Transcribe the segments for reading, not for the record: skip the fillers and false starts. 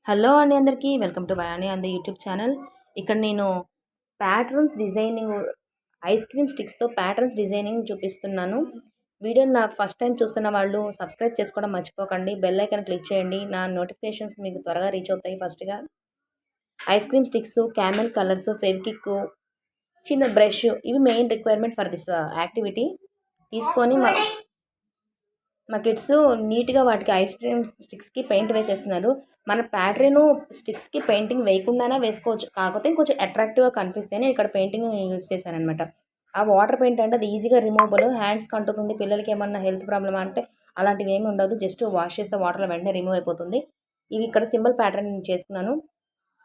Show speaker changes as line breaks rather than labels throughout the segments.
Hello అండి అందరికీ welcome to Bayani on the YouTube channel. ఇక్కడ నేను ప్యాటర్న్స్ డిజైనింగ్ ఐస్ క్రీమ్ స్టిక్స్తో ప్యాటర్న్స్ డిజైనింగ్ చూపిస్తున్నాను. వీడియోని నా ఫస్ట్ టైం చూస్తున్న వాళ్ళు సబ్స్క్రైబ్ చేసుకోవడం మర్చిపోకండి. బెల్ ఐకాన్ క్లిక్ చేయండి. నా నోటిఫికేషన్స్ మీకు త్వరగా రీచ్ అవుతాయి. ఫస్ట్గా ice cream sticks, camel colours, Fevikwik, చిన్న బ్రష్ ఇవి main requirement for this activity. తీసుకొని మా కిడ్స్ నీట్గా వాటికి ఐస్ క్రీమ్ స్టిక్స్కి పెయింట్ వేసేస్తున్నారు. మన ప్యాటర్న్ స్టిక్స్కి పెయింటింగ్ వేయకుండానే వేసుకోవచ్చు, కాకపోతే కొంచెం అట్రాక్టివ్గా కనిపిస్తేనే ఇక్కడ పెయింటింగ్ యూజ్ చేశాను అనమాట. ఆ వాటర్ పెయింట్ అంటే అది ఈజీగా రిమూవబుల్, హ్యాండ్స్కి అంటుతుంది. పిల్లలకి ఏమన్నా హెల్త్ ప్రాబ్లమ్ అంటే అలాంటివి ఏమి ఉండదు, జస్ట్ వాష్ చేస్తే వాటర్లో వెంటనే రిమూవ్ అయిపోతుంది. ఇవి ఇక్కడ సింబల్ ప్యాటర్న్ నేను చేసుకున్నాను.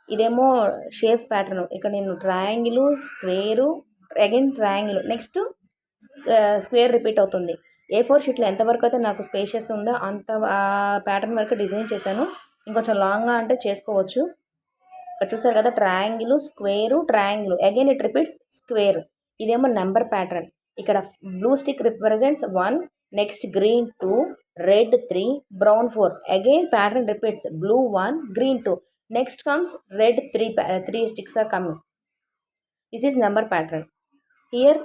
ఇదేమో షేప్స్ ప్యాటర్న్. ఇక్కడ నేను triangle, square, again triangle, next square repeat అవుతుంది. A4 షీట్లో ఎంతవరకు అయితే నాకు స్పేషియస్ ఉందో అంత ప్యాటర్న్ వరకు డిజైన్ చేశాను. ఇంకొంచెం లాంగ్గా అంటే చేసుకోవచ్చు. ఇక్కడ చూసారు కదా, triangle, square, triangle, again it repeats square. ఇదేమో నెంబర్ ప్యాటర్న్. ఇక్కడ blue stick represents 1, next green 2, red 3, brown 4. Again pattern repeats blue 1, green 2. Next comes red 3 sticks are coming. This is number pattern. Here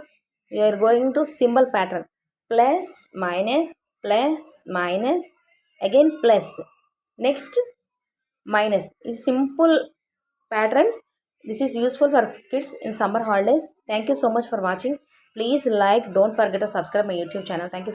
we are going to symbol pattern. Plus, minus, again plus, next minus. Is simple patterns. This is useful for kids in summer holidays. Thank you so much for watching. Please like, don't forget to subscribe my YouTube channel. Thank you.